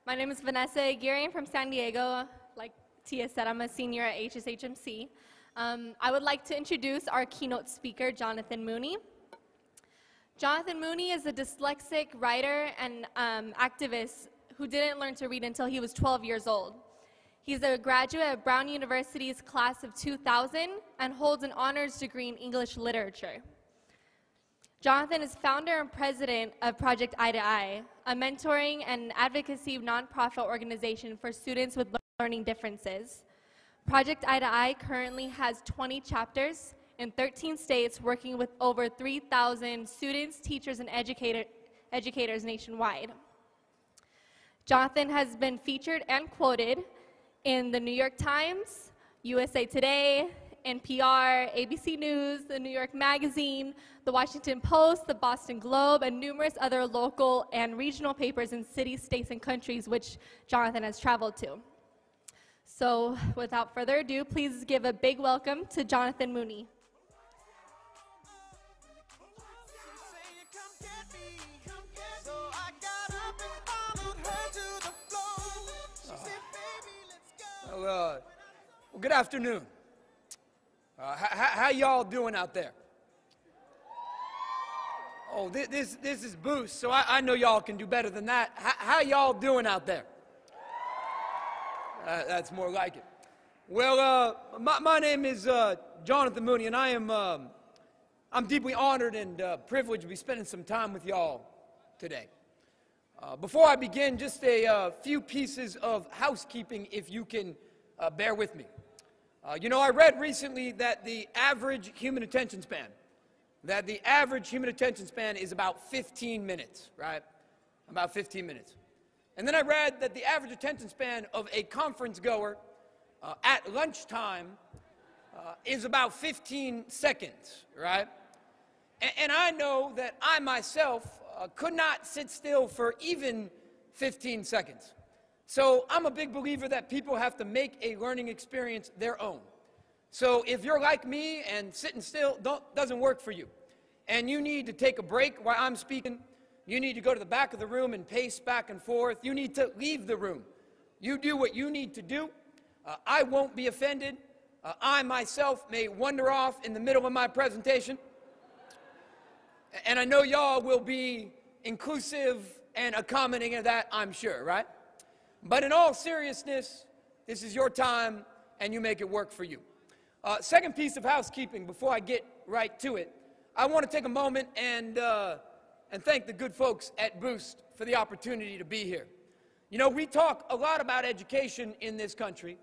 My name is Vanessa Aguirre. I'm from San Diego. Like Tia said, I'm a senior at HSHMC. I would like to introduce our keynote speaker, Jonathan Mooney. Jonathan Mooney is a dyslexic writer and activist who didn't learn to read until he was 12 years old. He's a graduate of Brown University's class of 2000 and holds an honors degree in English literature. Jonathan is founder and president of Project Eye to Eye, a mentoring and advocacy nonprofit organization for students with learning differences. Project Eye to Eye currently has 20 chapters in 13 states, working with over 3,000 students, teachers, and educators nationwide. Jonathan has been featured and quoted in the New York Times, USA Today, NPR, ABC News, the New York Magazine, the Washington Post, the Boston Globe, and numerous other local and regional papers in cities, states, and countries which Jonathan has traveled to. So without further ado, please give a big welcome to Jonathan Mooney. Well, good afternoon. How y'all doing out there? Oh, this is Boost, so I know y'all can do better than that. How y'all doing out there? That's more like it. Well, my name is Jonathan Mooney, and I'm deeply honored and privileged to be spending some time with y'all today. Before I begin, just a few pieces of housekeeping, if you can bear with me. You know, I read recently that the average human attention span is about 15 minutes, right? About 15 minutes. And then I read that the average attention span of a conference goer at lunchtime is about 15 seconds, right? And I know that I myself could not sit still for even 15 seconds. So I'm a big believer that people have to make a learning experience their own. So if you're like me and sitting still doesn't work for you, and you need to take a break while I'm speaking, you need to go to the back of the room and pace back and forth, you need to leave the room. You do what you need to do. I won't be offended. I myself may wander off in the middle of my presentation. And I know y'all will be inclusive and accommodating of that, I'm sure, right? But in all seriousness, this is your time, and you make it work for you. Second piece of housekeeping, before I get right to it, I want to take a moment and thank the good folks at Boost for the opportunity to be here. You know, we talk a lot about education in this country.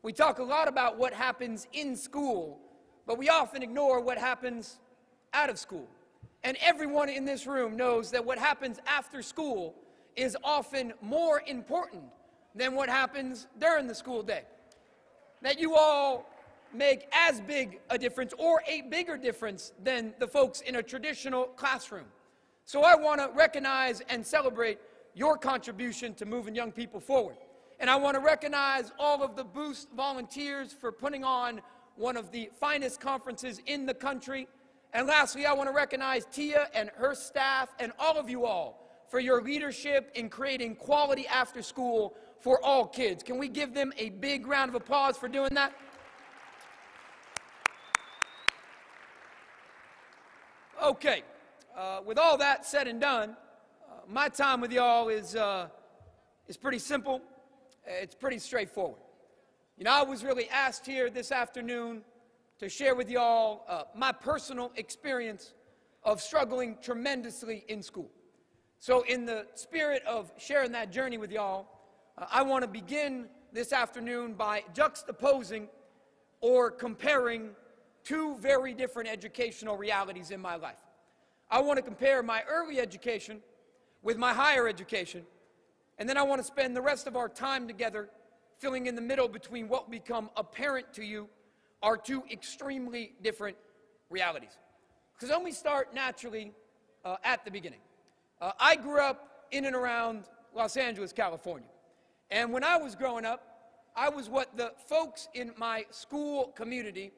We talk a lot about what happens in school, but we often ignore what happens out of school. And everyone in this room knows that what happens after school is often more important than what happens during the school day. That you all make as big a difference or a bigger difference than the folks in a traditional classroom. So I want to recognize and celebrate your contribution to moving young people forward. And I want to recognize all of the Boost volunteers for putting on one of the finest conferences in the country. And lastly, I want to recognize Tia and her staff and all of you all for your leadership in creating quality after school for all kids. Can we give them a big round of applause for doing that? Okay, with all that said and done, my time with y'all is pretty simple. It's pretty straightforward. You know, I was really asked here this afternoon to share with y'all my personal experience of struggling tremendously in school. So in the spirit of sharing that journey with y'all, I want to begin this afternoon by juxtaposing or comparing two very different educational realities in my life. I want to compare my early education with my higher education, and then I want to spend the rest of our time together filling in the middle between what become apparent to you are two extremely different realities. Because let me start naturally at the beginning. I grew up in and around Los Angeles, California. And when I was growing up, I was what the folks in my school community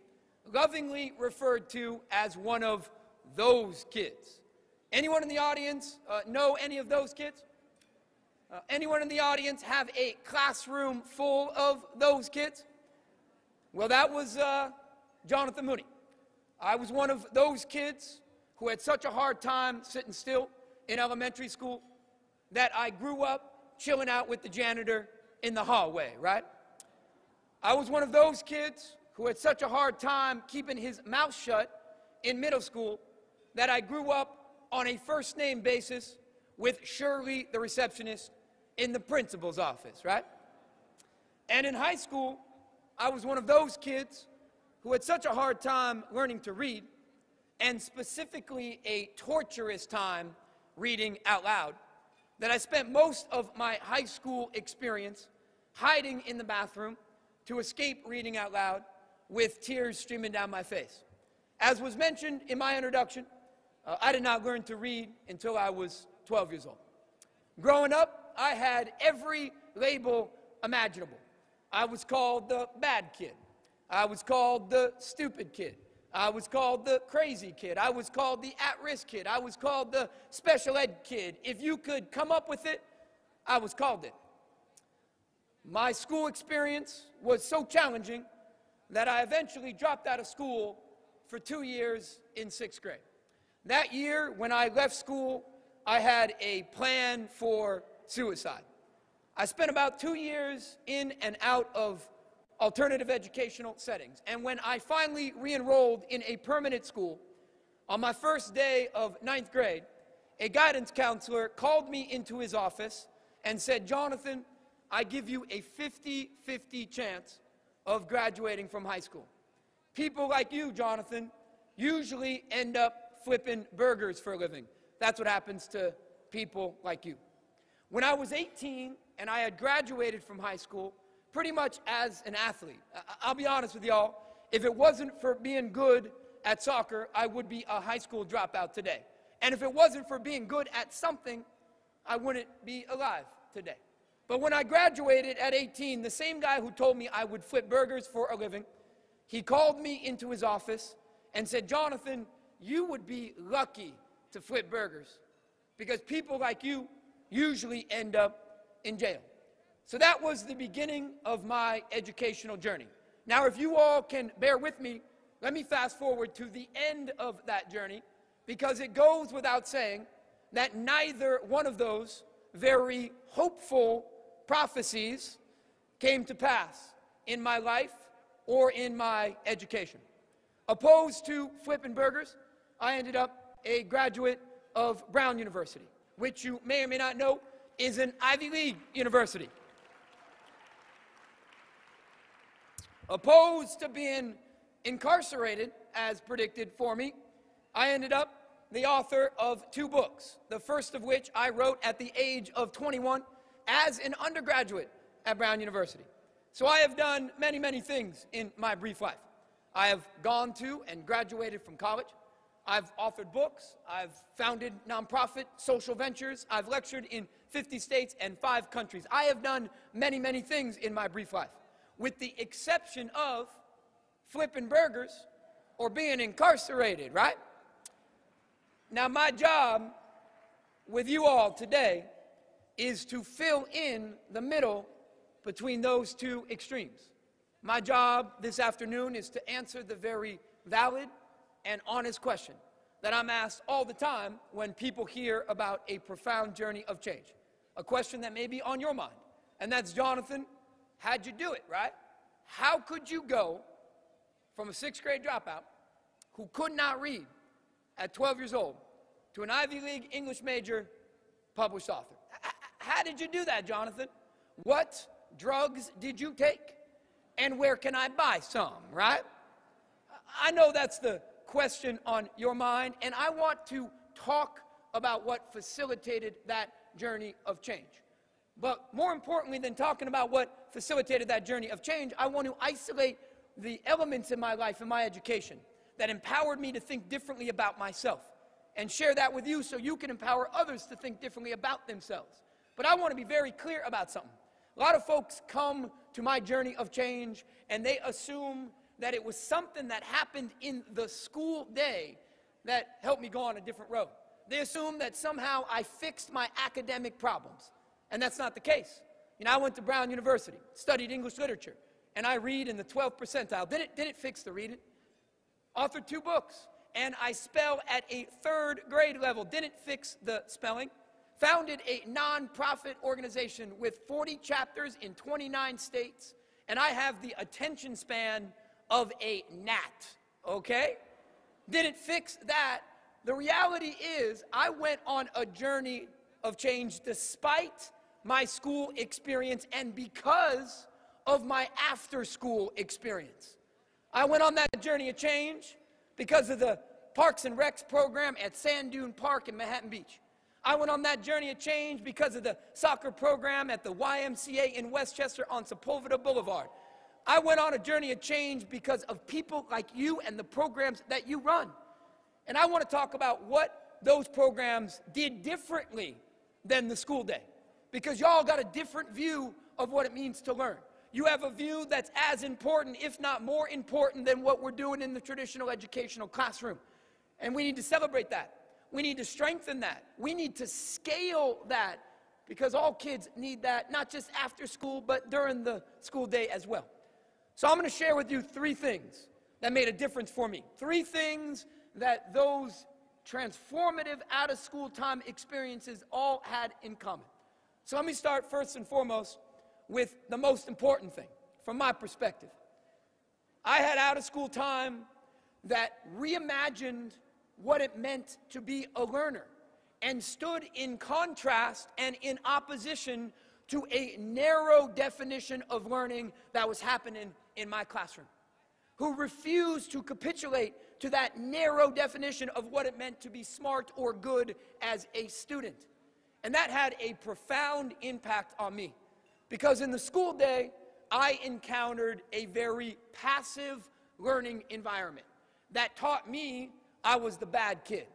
lovingly referred to as one of those kids. Anyone in the audience know any of those kids? Anyone in the audience have a classroom full of those kids? Well, that was Jonathan Mooney. I was one of those kids who had such a hard time sitting still in elementary school that I grew up chilling out with the janitor in the hallway, right? I was one of those kids who had such a hard time keeping his mouth shut in middle school that I grew up on a first-name basis with Shirley, the receptionist, in the principal's office, right? And in high school, I was one of those kids who had such a hard time learning to read, and specifically a torturous time reading out loud, that I spent most of my high school experience hiding in the bathroom to escape reading out loud with tears streaming down my face. As was mentioned in my introduction, I did not learn to read until I was 12 years old. Growing up, I had every label imaginable. I was called the bad kid. I was called the stupid kid. I was called the crazy kid. I was called the at-risk kid. I was called the special ed kid. If you could come up with it, I was called it. My school experience was so challenging that I eventually dropped out of school for 2 years in 6th grade. That year, when I left school, I had a plan for suicide. I spent about 2 years in and out of alternative educational settings. And when I finally re-enrolled in a permanent school, on my first day of 9th grade, a guidance counselor called me into his office and said, "Jonathan, I give you a 50-50 chance of graduating from high school. People like you, Jonathan, usually end up flipping burgers for a living. That's what happens to people like you." When I was 18 and I had graduated from high school, pretty much as an athlete, I'll be honest with y'all, if it wasn't for being good at soccer, I would be a high school dropout today. And if it wasn't for being good at something, I wouldn't be alive today. But when I graduated at 18, the same guy who told me I would flip burgers for a living, he called me into his office and said, "Jonathan, you would be lucky to flip burgers because people like you usually end up in jail." So that was the beginning of my educational journey. Now, if you all can bear with me, let me fast forward to the end of that journey, because it goes without saying that neither one of those very hopeful prophecies came to pass in my life or in my education. Opposed to flipping burgers, I ended up a graduate of Brown University, which you may or may not know is an Ivy League university. Opposed to being incarcerated, as predicted for me, I ended up the author of 2 books, the first of which I wrote at the age of 21 as an undergraduate at Brown University. So I have done many, many things in my brief life. I have gone to and graduated from college. I've authored books. I've founded nonprofit social ventures. I've lectured in 50 states and 5 countries. I have done many, many things in my brief life, with the exception of flipping burgers or being incarcerated, right? Now, my job with you all today is to fill in the middle between those 2 extremes. My job this afternoon is to answer the very valid and honest question that I'm asked all the time when people hear about a profound journey of change. A question that may be on your mind, and that's, "Jonathan, how'd you do it, right? How could you go from a 6th grade dropout who could not read at 12 years old to an Ivy League English major published author? How did you do that, Jonathan? What drugs did you take? And where can I buy some, right?" I know that's the question on your mind, and I want to talk about what facilitated that journey of change. But more importantly than talking about what facilitated that journey of change, I want to isolate the elements in my life and my education that empowered me to think differently about myself and share that with you so you can empower others to think differently about themselves. But I want to be very clear about something. A lot of folks come to my journey of change and they assume that it was something that happened in the school day that helped me go on a different road. They assume that somehow I fixed my academic problems. And that's not the case. You know, I went to Brown University, studied English literature, and I read in the 12th percentile. Didn't fix the reading. Authored 2 books, and I spell at a 3rd grade level. Didn't fix the spelling. Founded a non-profit organization with 40 chapters in 29 states, and I have the attention span of a gnat, okay? Didn't fix that. The reality is I went on a journey of change despite my school experience and because of my after-school experience. I went on that journey of change because of the Parks and Recs program at Sand Dune Park in Manhattan Beach. I went on that journey of change because of the soccer program at the YMCA in Westchester on Sepulveda Boulevard. I went on a journey of change because of people like you and the programs that you run. And I want to talk about what those programs did differently than the school day, because y'all got a different view of what it means to learn. You have a view that's as important, if not more important, than what we're doing in the traditional educational classroom. And we need to celebrate that. We need to strengthen that. We need to scale that, because all kids need that, not just after school, but during the school day as well. So I'm going to share with you 3 things that made a difference for me. 3 things that those transformative out-of-school time experiences all had in common. So let me start first and foremost with the most important thing from my perspective. I had out-of-school time that reimagined what it meant to be a learner and stood in contrast and in opposition to a narrow definition of learning that was happening in my classroom, who refused to capitulate to that narrow definition of what it meant to be smart or good as a student. And that had a profound impact on me, because in the school day, I encountered a very passive learning environment that taught me I was the bad kid.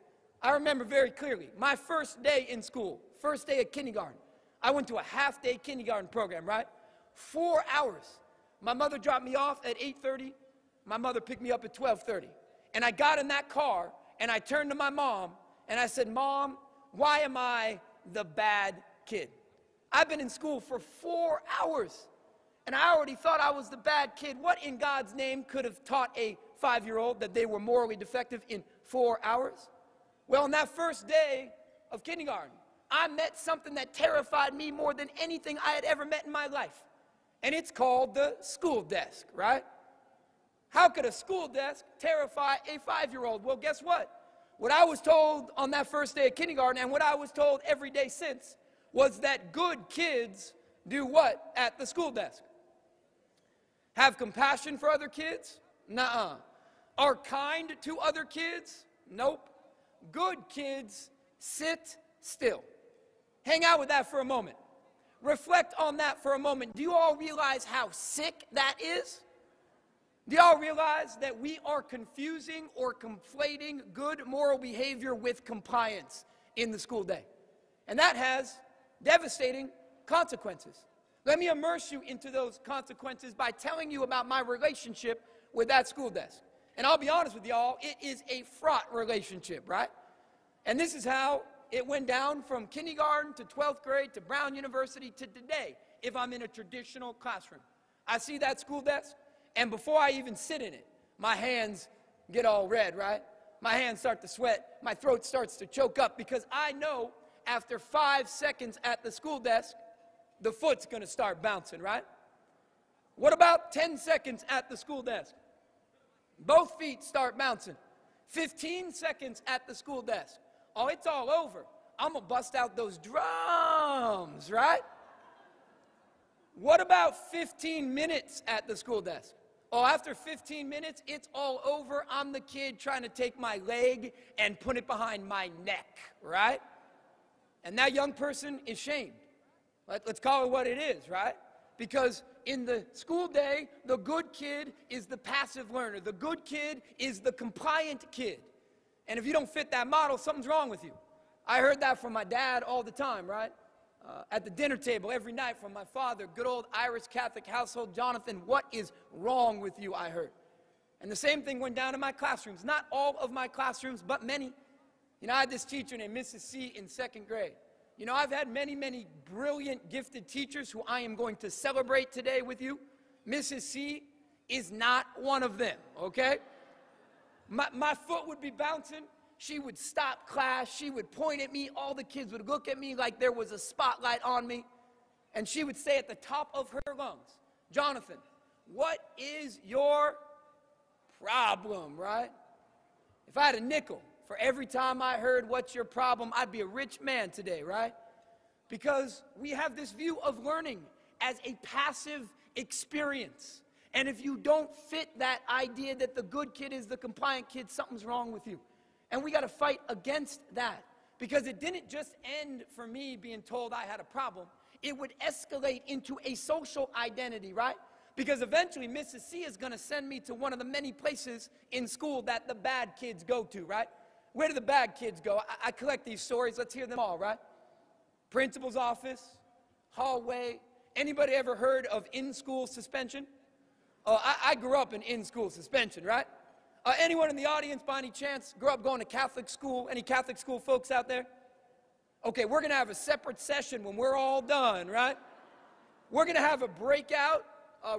I remember very clearly my first day in school, first day of kindergarten. I went to a half-day kindergarten program, right? 4 hours. My mother dropped me off at 8:30. My mother picked me up at 12:30. And I got in that car, and I turned to my mom, and I said, "Mom, why am I the bad kid? I've been in school for 4 hours, and I already thought I was the bad kid. What in God's name could have taught a 5-year-old that they were morally defective in 4 hours?" Well, on that first day of kindergarten, I met something that terrified me more than anything I had ever met in my life. And it's called the school desk, right? How could a school desk terrify a 5-year-old? Well, guess what? What I was told on that first day of kindergarten, and what I was told every day since, was that good kids do what at the school desk? Have compassion for other kids? Nuh-uh. Are kind to other kids? Nope. Good kids sit still. Hang out with that for a moment. Reflect on that for a moment. Do you all realize how sick that is? Do y'all realize that we are confusing or conflating good moral behavior with compliance in the school day? And that has devastating consequences. Let me immerse you into those consequences by telling you about my relationship with that school desk. And I'll be honest with y'all, it is a fraught relationship, right? And this is how it went down from kindergarten to 12th grade to Brown University to today, if I'm in a traditional classroom. I see that school desk, and before I even sit in it, my hands get all red, right? My hands start to sweat. My throat starts to choke up, because I know after 5 seconds at the school desk, the foot's going to start bouncing, right? What about 10 seconds at the school desk? Both feet start bouncing. 15 seconds at the school desk. Oh, it's all over. I'm going to bust out those drums, right? What about 15 minutes at the school desk? Oh, after 15 minutes, it's all over. I'm the kid trying to take my leg and put it behind my neck, right? And that young person is shamed. Let's call it what it is, right? Because in the school day, the good kid is the passive learner. The good kid is the compliant kid. And if you don't fit that model, something's wrong with you. I heard that from my dad all the time, right? At the dinner table every night from my father, good old Irish Catholic household. Jonathan, what is wrong with you, I heard. And the same thing went down in my classrooms. Not all of my classrooms, but many. You know, I had this teacher named Mrs. C in 2nd grade. You know, I've had many, many brilliant, gifted teachers who I am going to celebrate today with you. Mrs. C is not one of them, okay? My foot would be bouncing. She would stop class. She would point at me. All the kids would look at me like there was a spotlight on me. And she would say at the top of her lungs, Jonathan, what is your problem, right? If I had a nickel for every time I heard what's your problem, I'd be a rich man today, right? Because we have this view of learning as a passive experience. And if you don't fit that idea that the good kid is the compliant kid, something's wrong with you. And we got to fight against that. Because it didn't just end for me being told I had a problem. It would escalate into a social identity, right? Because eventually Mrs. C is going to send me to one of the many places in school that the bad kids go to, right? Where do the bad kids go? I collect these stories. Let's hear them all, right? Principal's office, hallway. Anybody ever heard of in-school suspension? Oh, I grew up in school suspension, right? Anyone in the audience, by any chance, grew up going to Catholic school? Any Catholic school folks out there? Okay, we're going to have a separate session when we're all done, right? We're going to have a breakout,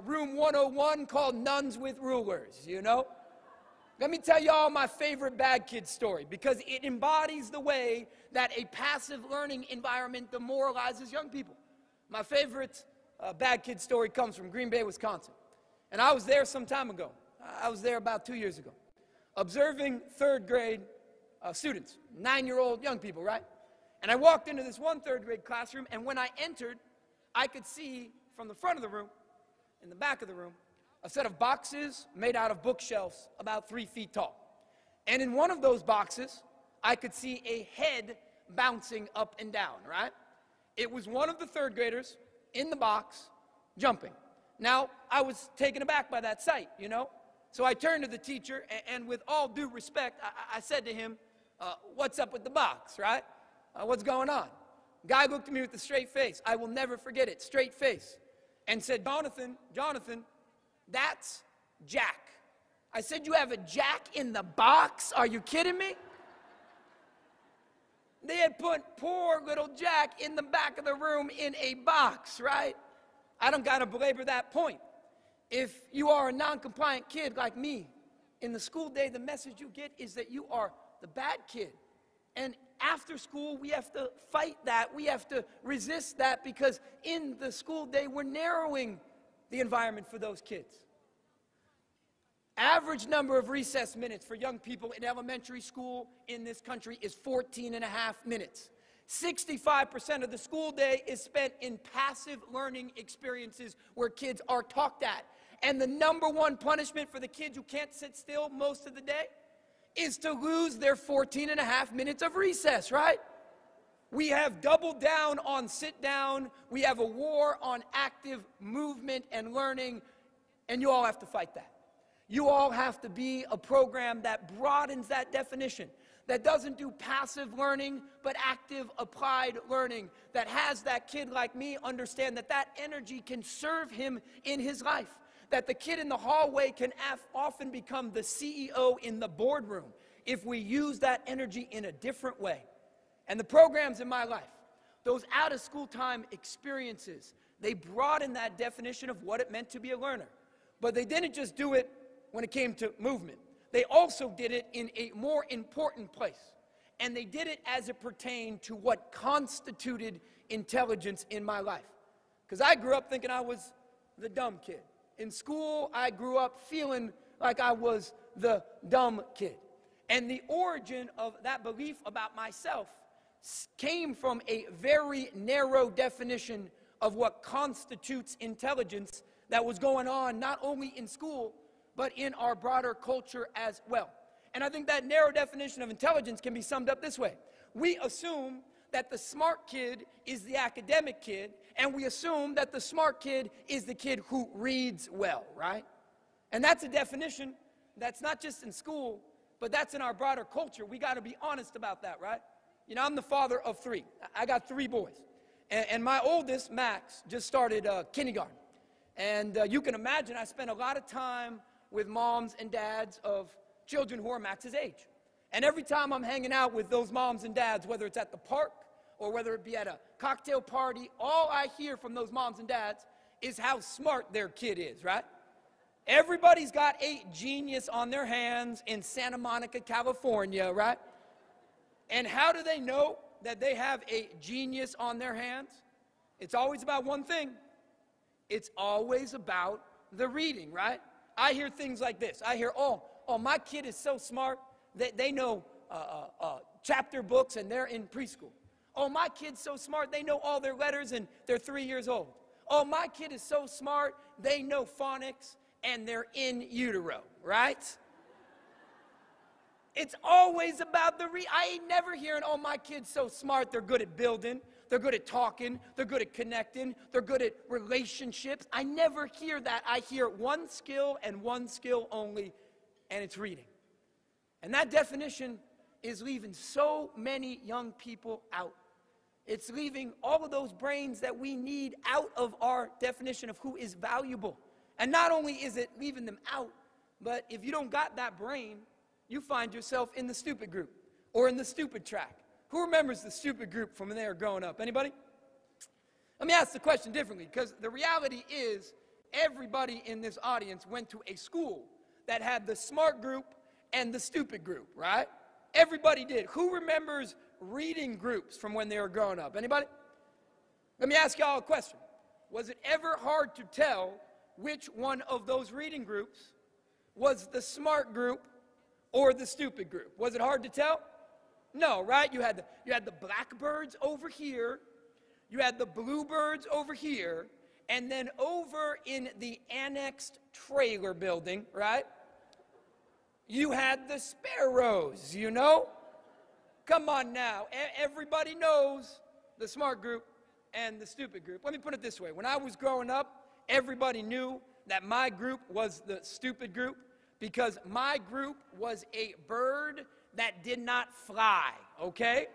room 101, called Nuns with Rulers, you know? Let me tell y'all my favorite bad kid story, because it embodies the way that a passive learning environment demoralizes young people. My favorite bad kid story comes from Green Bay, Wisconsin. And I was there some time ago. I was there about 2 years ago, observing third grade students, 9-year-old young people, right? And I walked into this one third grade classroom, and when I entered, I could see from the front of the room, in the back of the room, a set of boxes made out of bookshelves about 3 feet tall. And in one of those boxes, I could see a head bouncing up and down, right? It was one of the third graders in the box jumping. Now, I was taken aback by that sight, you know? So I turned to the teacher, and with all due respect, I said to him, what's up with the box, right? What's going on? Guy looked at me with a straight face. I will never forget it, straight face. And said, Jonathan, that's Jack. I said, you have a Jack in the box? Are you kidding me? They had put poor little Jack in the back of the room in a box, right? I don't got to belabor that point. If you are a non-compliant kid like me, in the school day, the message you get is that you are the bad kid. And after school, we have to fight that. We have to resist that, because in the school day, we're narrowing the environment for those kids. Average number of recess minutes for young people in elementary school in this country is 14 and a half minutes. 65% of the school day is spent in passive learning experiences where kids are talked at. And the number one punishment for the kids who can't sit still most of the day is to lose their 14 and a half minutes of recess, right? We have doubled down on sit down. We have a war on active movement and learning, and you all have to fight that. You all have to be a program that broadens that definition, that doesn't do passive learning, but active applied learning, that has that kid like me understand that that energy can serve him in his life, that the kid in the hallway can often become the CEO in the boardroom if we use that energy in a different way. And the programs in my life, those out-of-school time experiences, they broaden that definition of what it meant to be a learner. But they didn't just do it when it came to movement. They also did it in a more important place. And they did it as it pertained to what constituted intelligence in my life. Because I grew up thinking I was the dumb kid. In school, I grew up feeling like I was the dumb kid. And the origin of that belief about myself came from a very narrow definition of what constitutes intelligence that was going on not only in school, but in our broader culture as well. And I think that narrow definition of intelligence can be summed up this way. We assume that the smart kid is the academic kid, and we assume that the smart kid is the kid who reads well, right? And that's a definition that's not just in school, but that's in our broader culture. We got to be honest about that, right? You know, I'm the father of 3. I got 3 boys. And my oldest, Max, just started kindergarten. And you can imagine I spent a lot of time with moms and dads of children who are Max's age. And every time I'm hanging out with those moms and dads, whether it's at the park or whether it be at a cocktail party, all I hear from those moms and dads is how smart their kid is, right? Everybody's got a genius on their hands in Santa Monica, California, right? And how do they know that they have a genius on their hands? It's always about one thing. It's always about the reading, right? I hear things like this. I hear, oh, my kid is so smart that they know chapter books and they're in preschool. Oh, my kid's so smart, they know all their letters and they're 3 years old. Oh, my kid is so smart, they know phonics and they're in utero, right? It's always about I ain't never hearing, oh, my kid's so smart, they're good at building, they're good at talking, they're good at connecting, they're good at relationships. I never hear that. I hear one skill and one skill only, and it's reading. And that definition is leaving so many young people out. It's leaving all of those brains that we need out of our definition of who is valuable. And not only is it leaving them out, but if you don't got that brain, you find yourself in the stupid group or in the stupid track. Who remembers the stupid group from when they were growing up? Anybody? Let me ask the question differently, because the reality is everybody in this audience went to a school that had the smart group and the stupid group, right? Everybody did. Who remembers reading groups from when they were growing up? Anybody? Let me ask y'all a question. Was it ever hard to tell which one of those reading groups was the smart group or the stupid group? Was it hard to tell? No, right? You had the blackbirds over here, you had the bluebirds over here, and then over in the annexed trailer building, right? You had the sparrows, you know? Come on now. Everybody knows the smart group and the stupid group. Let me put it this way. When I was growing up, everybody knew that my group was the stupid group because my group was a bird that did not fly, okay?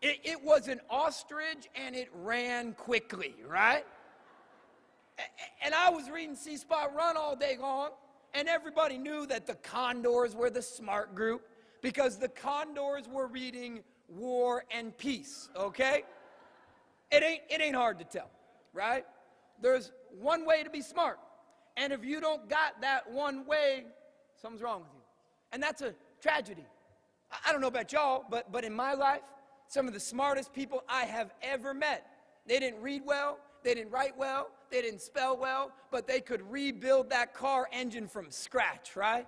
It was an ostrich and it ran quickly, right? And I was reading C-Spot Run all day long, and everybody knew that the condors were the smart group because the condors were reading War and Peace, okay? It ain't hard to tell, right? There's one way to be smart, and if you don't got that one way, something's wrong with you. And that's a tragedy. I don't know about y'all, but in my life, some of the smartest people I have ever met, they didn't read well, they didn't write well, they didn't spell well, but they could rebuild that car engine from scratch, right?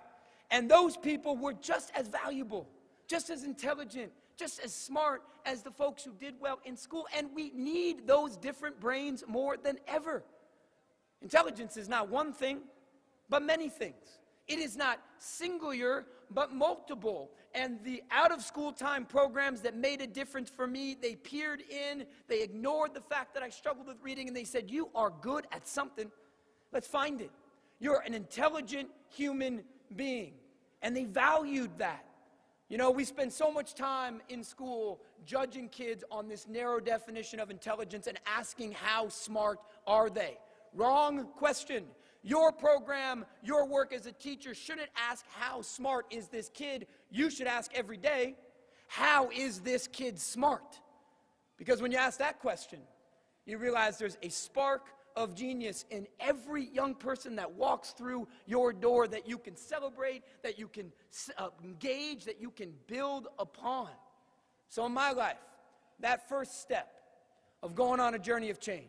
And those people were just as valuable, just as intelligent, just as smart as the folks who did well in school. And we need those different brains more than ever. Intelligence is not one thing, but many things. It is not singular, but multiple. And the out-of-school time programs that made a difference for me, they peered in, they ignored the fact that I struggled with reading, and they said, you are good at something. Let's find it. You're an intelligent human being. And they valued that. You know, we spend so much time in school judging kids on this narrow definition of intelligence and asking how smart are they. Wrong question. Your program, your work as a teacher shouldn't ask how smart is this kid. You should ask every day, how is this kid smart? Because when you ask that question, you realize there's a spark of genius in every young person that walks through your door that you can celebrate, that you can engage, that you can build upon. So in my life, that first step of going on a journey of change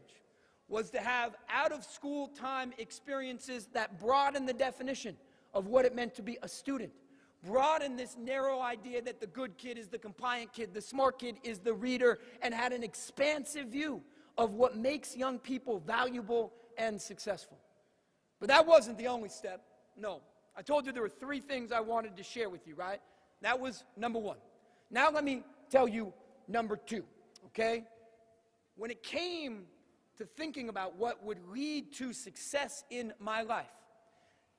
was to have out-of-school time experiences that broaden the definition of what it meant to be a student. Broaden this narrow idea that the good kid is the compliant kid, the smart kid is the reader, and had an expansive view of what makes young people valuable and successful. But that wasn't the only step. No. I told you there were 3 things I wanted to share with you, right? That was number 1. Now let me tell you number 2, okay? When it came to thinking about what would lead to success in my life,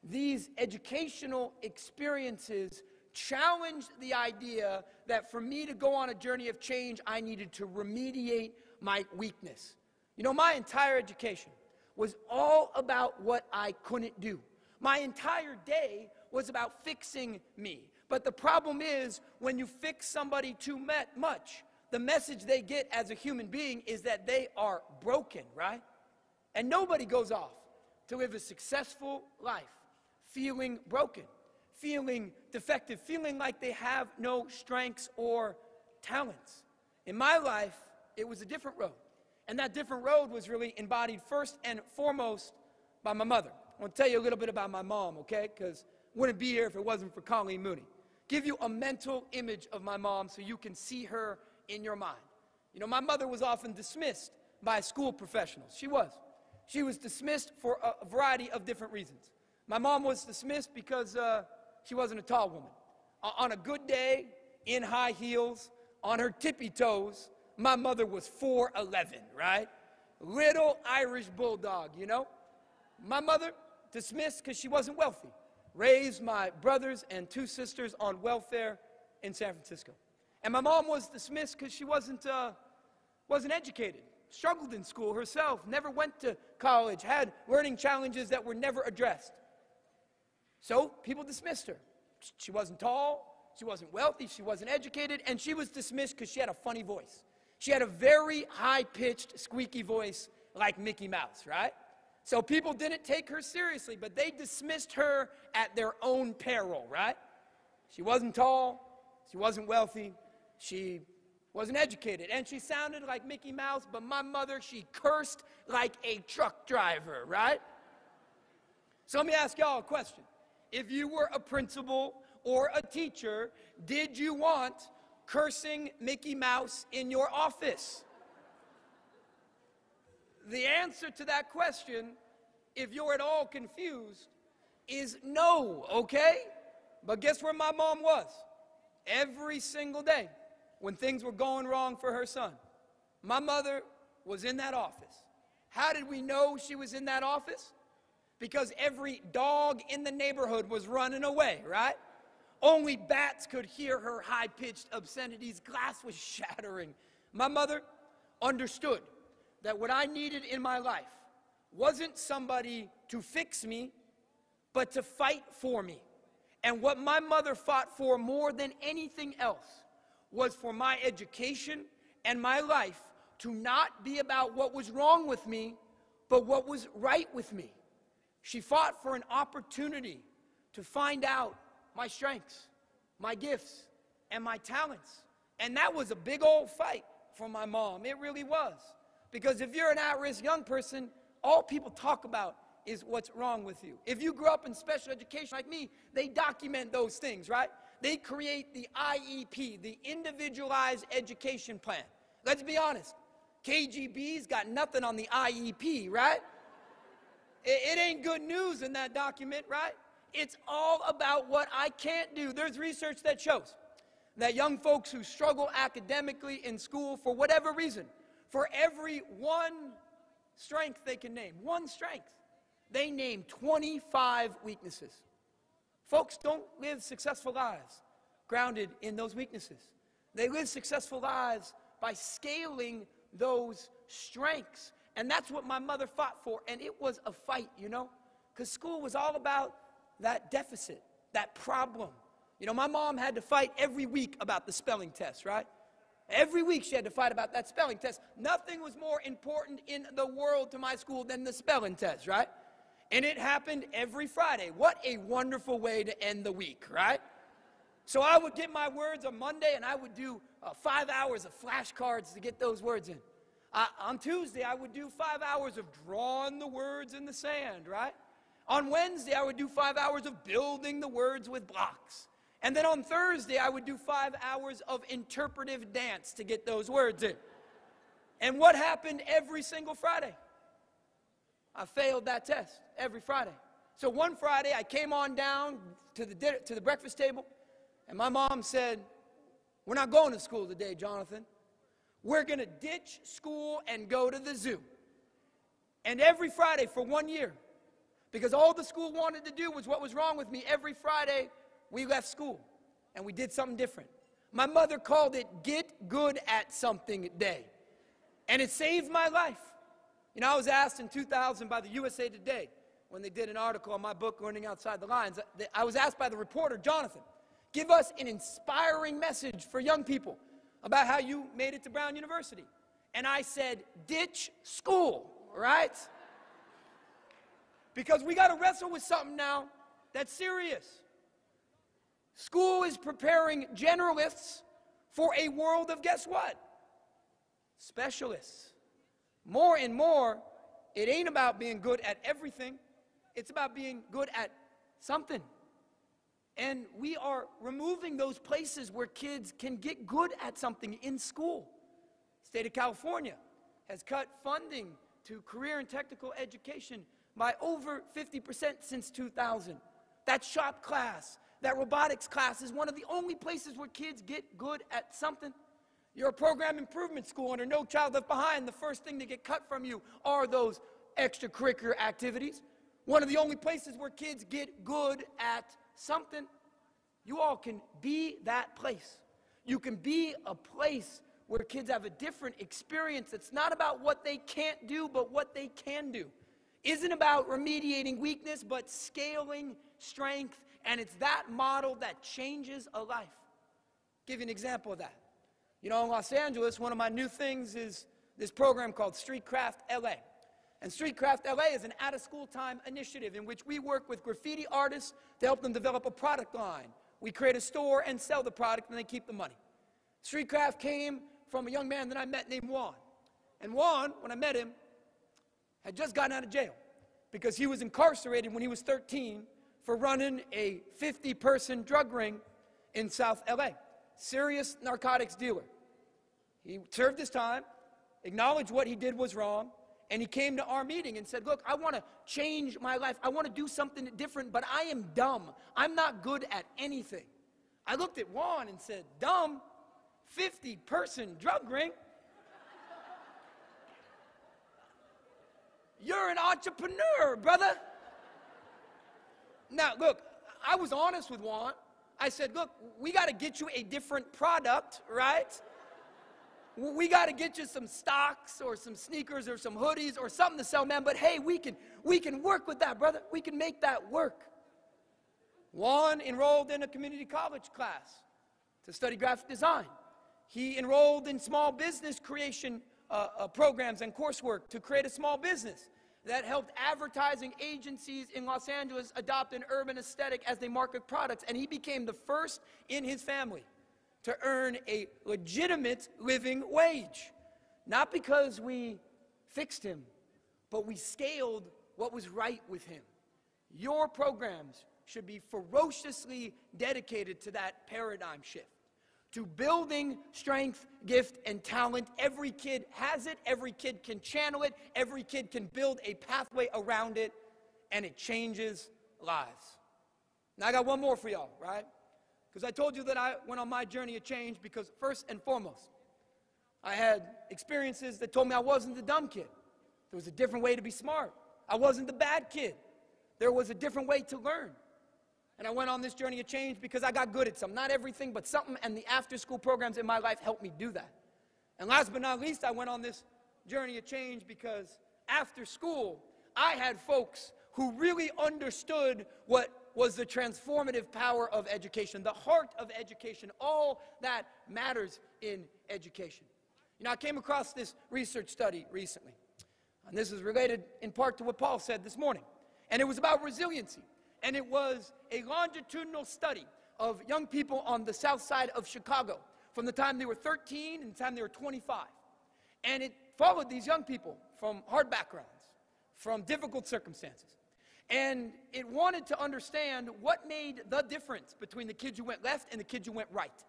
these educational experiences challenged the idea that for me to go on a journey of change, I needed to remediate my weakness. You know, my entire education was all about what I couldn't do. My entire day was about fixing me. But the problem is, when you fix somebody too much, the message they get as a human being is that they are broken, right? And nobody goes off to live a successful life feeling broken, feeling defective, feeling like they have no strengths or talents. In my life, it was a different road. And that different road was really embodied first and foremost by my mother. I want to tell you a little bit about my mom, okay? Because I wouldn't be here if it wasn't for Colleen Mooney. Give you a mental image of my mom so you can see her in your mind. You know, my mother was often dismissed by school professionals. She was. She was dismissed for a variety of different reasons. My mom was dismissed because she wasn't a tall woman. On a good day, in high heels, on her tippy toes, my mother was 4'11", right? Little Irish bulldog, you know? My mother, dismissed because she wasn't wealthy. Raised my brothers and 2 sisters on welfare in San Francisco. And my mom was dismissed because she wasn't educated. Struggled in school herself, never went to college, had learning challenges that were never addressed. So people dismissed her. She wasn't tall, she wasn't wealthy, she wasn't educated, and she was dismissed because she had a funny voice. She had a very high-pitched, squeaky voice like Mickey Mouse, right? So people didn't take her seriously, but they dismissed her at their own peril, right? She wasn't tall, she wasn't wealthy, she wasn't educated, and she sounded like Mickey Mouse, but my mother, she cursed like a truck driver, right? So let me ask y'all a question. If you were a principal or a teacher, did you want cursing Mickey Mouse in your office? The answer to that question, if you're at all confused, is no, okay? But guess where my mom was? Every single day when things were going wrong for her son. My mother was in that office. How did we know she was in that office? Because every dog in the neighborhood was running away, right? Only bats could hear her high-pitched obscenities. Glass was shattering. My mother understood that what I needed in my life wasn't somebody to fix me, but to fight for me. And what my mother fought for more than anything else was for my education and my life to not be about what was wrong with me, but what was right with me. She fought for an opportunity to find out my strengths, my gifts, and my talents. And that was a big old fight for my mom. It really was. Because if you're an at-risk young person, all people talk about is what's wrong with you. If you grew up in special education like me, they document those things, right? They create the IEP, the Individualized Education Plan. Let's be honest. KGB's got nothing on the IEP, right? It ain't good news in that document, right? It's all about what I can't do. There's research that shows that young folks who struggle academically in school for whatever reason, for every one strength they can name, one strength, they name 25 weaknesses. Folks don't live successful lives grounded in those weaknesses. They live successful lives by scaling those strengths. And that's what my mother fought for. And it was a fight, you know, because school was all about that deficit, that problem. You know, my mom had to fight every week about the spelling test, right? Every week she had to fight about that spelling test. Nothing was more important in the world to my school than the spelling test, right? And it happened every Friday. What a wonderful way to end the week, right? So I would get my words on Monday, and I would do 5 hours of flashcards to get those words in. On Tuesday, I would do 5 hours of drawing the words in the sand, right? On Wednesday, I would do 5 hours of building the words with blocks. And then on Thursday, I would do 5 hours of interpretive dance to get those words in. And what happened every single Friday? I failed that test every Friday. So one Friday, I came on down to the breakfast table, and my mom said, "We're not going to school today, Jonathan. We're going to ditch school and go to the zoo." And every Friday for 1 year, because all the school wanted to do was what was wrong with me, every Friday we left school and we did something different. My mother called it Get Good at Something Day. And it saved my life. You know, I was asked in 2000 by the USA Today, when they did an article on my book, Learning Outside the Lines, I was asked by the reporter, "Jonathan, give us an inspiring message for young people about how you made it to Brown University. And I said, ditch school, right? Because we got to wrestle with something now that's serious. School is preparing generalists for a world of, guess what? Specialists. More and more, it ain't about being good at everything. It's about being good at something. And we are removing those places where kids can get good at something in school. State of California has cut funding to career and technical education by over 50% since 2000. That shop class, that robotics class is one of the only places where kids get good at something. You're a program improvement school under No Child Left Behind. The first thing to get cut from you are those extracurricular activities. One of the only places where kids get good at something. You all can be that place. You can be a place where kids have a different experience. It's not about what they can't do, but what they can do. Isn't about remediating weakness, but scaling strength. And it's that model that changes a life. Give you an example of that. You know, in Los Angeles, one of my new things is this program called StreetCraft LA. And StreetCraft LA is an out-of-school time initiative in which we work with graffiti artists to help them develop a product line. We create a store and sell the product, and they keep the money. StreetCraft came from a young man that I met named Juan. And Juan, when I met him, had just gotten out of jail because he was incarcerated when he was 13 for running a 50-person drug ring in South LA. Serious narcotics dealer. He served his time, acknowledged what he did was wrong, and he came to our meeting and said, look, I want to change my life. I want to do something different, but I am dumb. I'm not good at anything. I looked at Juan and said, dumb? 50-person drug ring? You're an entrepreneur, brother. Now, look, I was honest with Juan. I said, look, we got to get you a different product, right? We got to get you some stocks or some sneakers or some hoodies or something to sell, man. But hey, we can work with that, brother. We can make that work. Juan enrolled in a community college class to study graphic design. He enrolled in small business creation programs and coursework to create a small business that helped advertising agencies in Los Angeles adopt an urban aesthetic as they market products. And he became the first in his family to earn a legitimate living wage. Not because we fixed him, but we scaled what was right with him. Your programs should be ferociously dedicated to that paradigm shift, to building strength, gift, and talent. Every kid has it. Every kid can channel it. Every kid can build a pathway around it, and it changes lives. Now, I got one more for y'all, right? Because I told you that I went on my journey of change because, first and foremost, I had experiences that told me I wasn't the dumb kid. There was a different way to be smart. I wasn't the bad kid. There was a different way to learn. And I went on this journey of change because I got good at something. Not everything, but something, and the after-school programs in my life helped me do that. And last but not least, I went on this journey of change because after school, I had folks who really understood what was the transformative power of education, the heart of education, all that matters in education. You know, I came across this research study recently, and this is related in part to what Paul said this morning, and it was about resiliency. And it was a longitudinal study of young people on the south side of Chicago from the time they were 13 and the time they were 25. And it followed these young people from hard backgrounds, from difficult circumstances. And it wanted to understand what made the difference between the kids who went left and the kids who went right.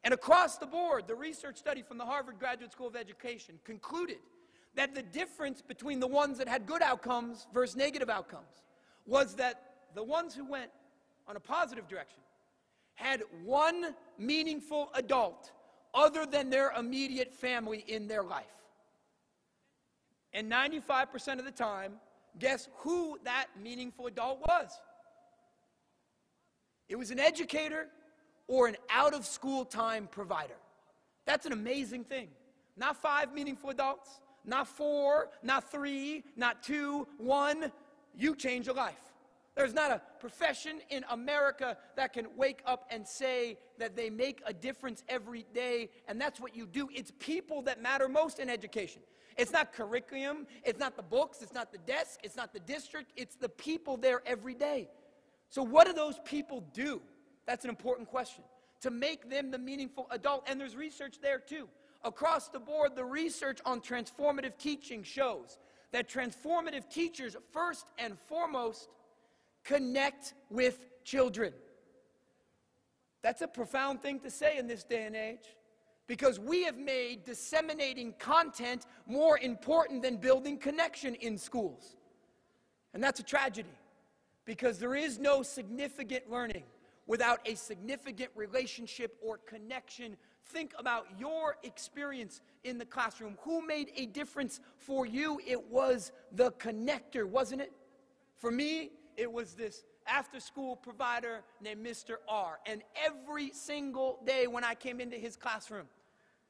And across the board, the research study from the Harvard Graduate School of Education concluded that the difference between the ones that had good outcomes versus negative outcomes was that the ones who went on a positive direction had one meaningful adult other than their immediate family in their life. And 95% of the time, guess who that meaningful adult was? It was an educator or an out-of-school time provider. That's an amazing thing. Not 5 meaningful adults, not 4, not 3, not 2, 1. You change a life. There's not a profession in America that can wake up and say that they make a difference every day, and that's what you do. It's people that matter most in education. It's not curriculum, it's not the books, it's not the desk, it's not the district, it's the people there every day. So what do those people do? That's an important question. To make them the meaningful adult, and there's research there too. Across the board, the research on transformative teaching shows that transformative teachers, first and foremost, connect with children. That's a profound thing to say in this day and age, because we have made disseminating content more important than building connection in schools. And that's a tragedy, because there is no significant learning without a significant relationship or connection. Think about your experience in the classroom. Who made a difference for you? It was the connector, wasn't it? For me, it was this after-school provider named Mr. R. And every single day when I came into his classroom,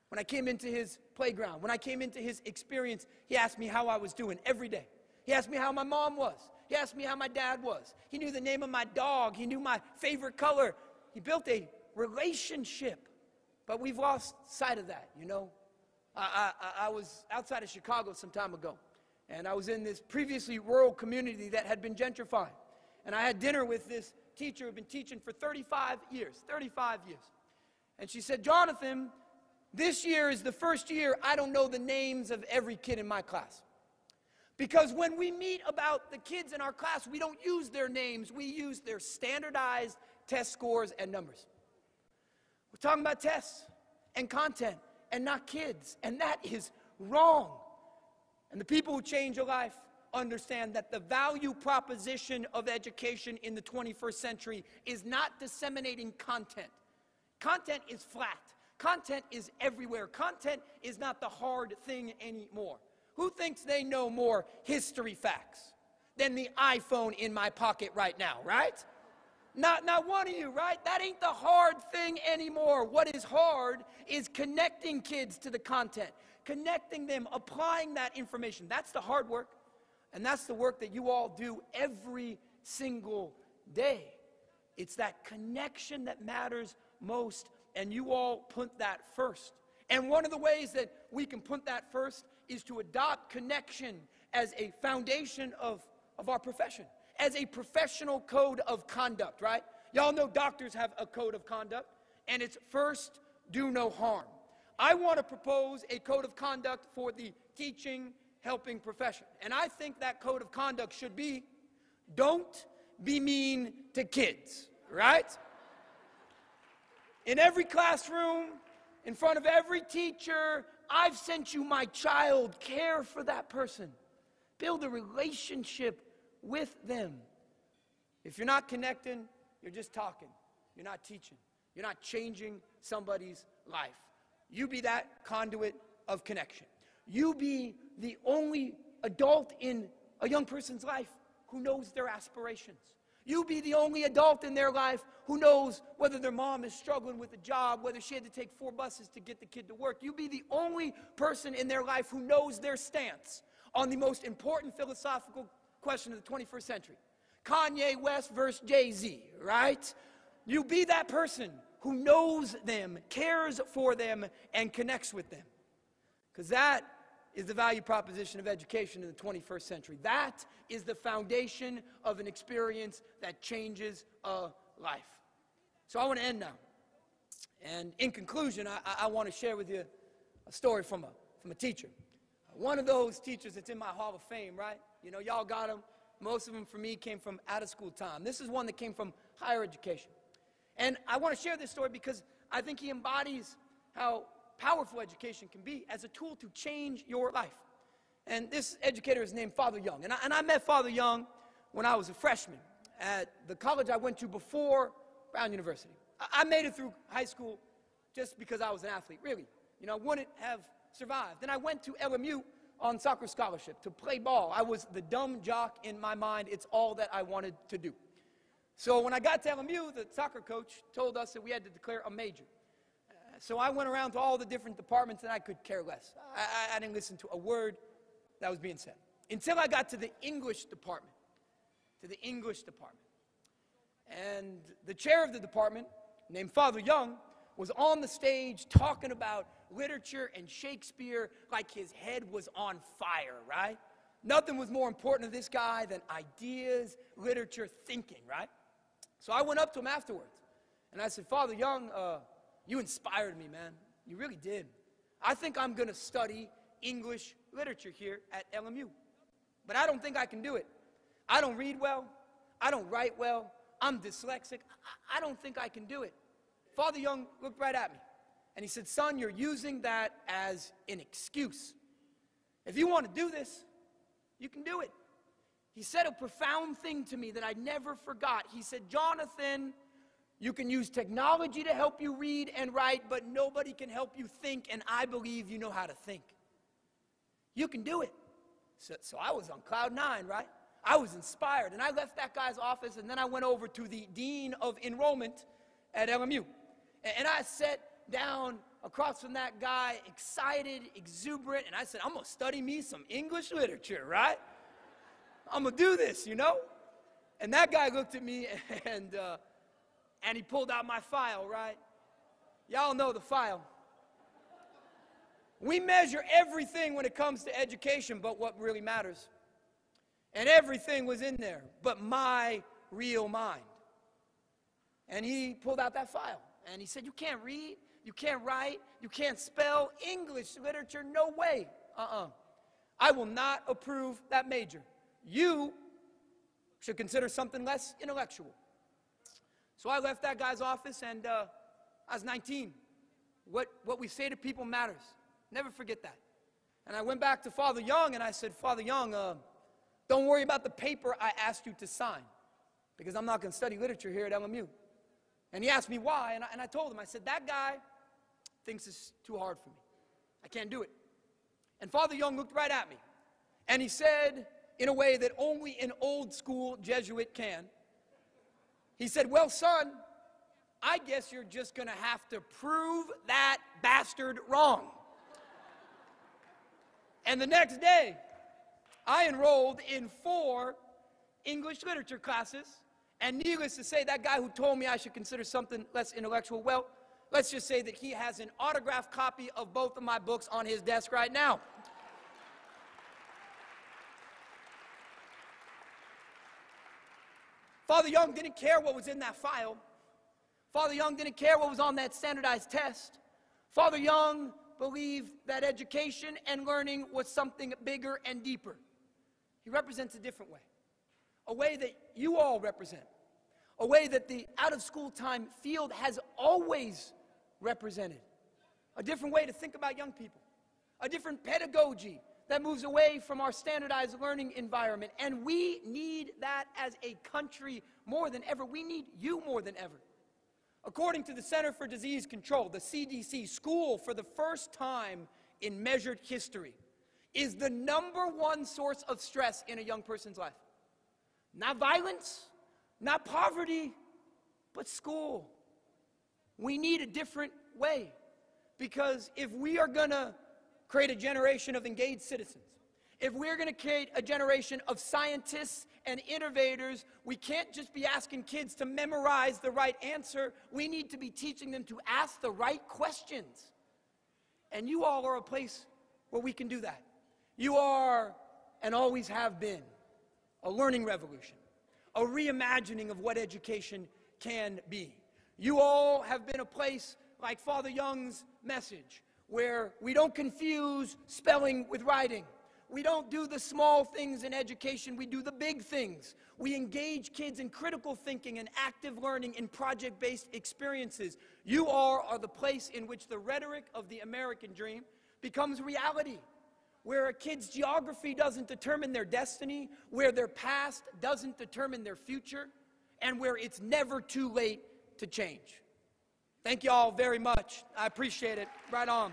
when I came into his playground, when I came into his experience, he asked me how I was doing every day. He asked me how my mom was. He asked me how my dad was. He knew the name of my dog. He knew my favorite color. He built a relationship. But we've lost sight of that, you know. I was outside of Chicago some time ago, and I was in this previously rural community that had been gentrified. And I had dinner with this teacher who had been teaching for 35 years. And she said, Jonathan, this year is the first year I don't know the names of every kid in my class. Because when we meet about the kids in our class, we don't use their names. We use their standardized test scores and numbers. We're talking about tests and content and not kids. And that is wrong. And the people who change a life understand that the value proposition of education in the 21st century is not disseminating content. Content is flat. Content is everywhere. Content is not the hard thing anymore. Who thinks they know more history facts than the iPhone in my pocket right now, right? Not one of you, right? That ain't the hard thing anymore. What is hard is connecting kids to the content, connecting them, applying that information. That's the hard work, and that's the work that you all do every single day. It's that connection that matters most, and you all put that first. And one of the ways that we can put that first is to adopt connection as a foundation of our profession, as a professional code of conduct, right? Y'all know doctors have a code of conduct, and it's first, do no harm. I want to propose a code of conduct for the teaching, helping profession. And I think that code of conduct should be, don't be mean to kids, right? In every classroom, in front of every teacher, I've sent you my child. Care for that person. Build a relationship with them. If you're not connecting, you're just talking. You're not teaching. You're not changing somebody's life. You be that conduit of connection. You be the only adult in a young person's life who knows their aspirations. You be the only adult in their life who knows whether their mom is struggling with a job, whether she had to take 4 buses to get the kid to work. You be the only person in their life who knows their stance on the most important philosophical question of the 21st century. Kanye West versus Jay-Z, right? You be that person who knows them, cares for them, and connects with them. Because that is the value proposition of education in the 21st century. That is the foundation of an experience that changes a life. So I want to end now. And in conclusion, I want to share with you a story from a teacher. One of those teachers that's in my Hall of Fame, right? You know, y'all got them. Most of them for me came from out of school time. This is one that came from higher education. And I want to share this story because I think he embodies how powerful education can be as a tool to change your life. And this educator is named Father Young. And I met Father Young when I was a freshman at the college I went to before Brown University. I made it through high school just because I was an athlete, really. You know, I wouldn't have survived. Then I went to LMU on soccer scholarship to play ball. I was the dumb jock in my mind. It's all that I wanted to do. So when I got to LMU, the soccer coach told us that we had to declare a major. So I went around to all the different departments, and I could care less. I didn't listen to a word that was being said until I got to the English department. to the English department. And the chair of the department, named Father Young, was on the stage talking about literature and Shakespeare like his head was on fire, right? Nothing was more important to this guy than ideas, literature, thinking, right? So I went up to him afterwards, and I said, Father Young, you inspired me, man. You really did. I think I'm going to study English literature here at LMU, but I don't think I can do it. I don't read well. I don't write well. I'm dyslexic. I don't think I can do it. Father Young looked right at me, and he said, son, you're using that as an excuse. If you want to do this, you can do it. He said a profound thing to me that I never forgot. He said, Jonathan, you can use technology to help you read and write, but nobody can help you think, and I believe you know how to think. You can do it. So I was on cloud 9, right? I was inspired, and I left that guy's office, and then I went over to the dean of enrollment at LMU. And I sat down across from that guy, excited, exuberant, and I said, I'm going to study me some English literature, right? I'm going to do this, you know? And that guy looked at me, and he pulled out my file, right? Y'all know the file. We measure everything when it comes to education but what really matters. And everything was in there but my real mind. And he pulled out that file, and he said, you can't read, you can't write, you can't spell English literature, no way. I will not approve that major. You should consider something less intellectual. So I left that guy's office, and I was 19. What we say to people matters. Never forget that. And I went back to Father Young, and I said, Father Young, don't worry about the paper I asked you to sign, because I'm not going to study literature here at LMU. And he asked me why, and I told him, I said, that guy thinks it's too hard for me. I can't do it. And Father Young looked right at me, and he said, in a way that only an old school Jesuit can, he said, well, son, I guess you're just going to have to prove that bastard wrong. And the next day, I enrolled in 4 English literature classes, and needless to say, that guy who told me I should consider something less intellectual, well, let's just say that he has an autographed copy of both of my books on his desk right now. Father Young didn't care what was in that file. Father Young didn't care what was on that standardized test. Father Young believed that education and learning was something bigger and deeper. He represents a different way, a way that you all represent, a way that the out-of-school time field has always represented, a different way to think about young people, a different pedagogy that moves away from our standardized learning environment. And we need that as a country more than ever. We need you more than ever. According to the Center for Disease Control, the CDC, school for the first time in measured history is the #1 source of stress in a young person's life. Not violence, not poverty, but school. We need a different way, because if we are going to create a generation of engaged citizens, if we're going to create a generation of scientists and innovators, we can't just be asking kids to memorize the right answer. We need to be teaching them to ask the right questions. And you all are a place where we can do that. You are, and always have been, a learning revolution, a reimagining of what education can be. You all have been a place like Father Young's message, where we don't confuse spelling with writing. We don't do the small things in education, we do the big things. We engage kids in critical thinking and active learning in project-based experiences. You all are the place in which the rhetoric of the American dream becomes reality, where a kid's geography doesn't determine their destiny, where their past doesn't determine their future, and where it's never too late to change. Thank you all very much. I appreciate it. Right on.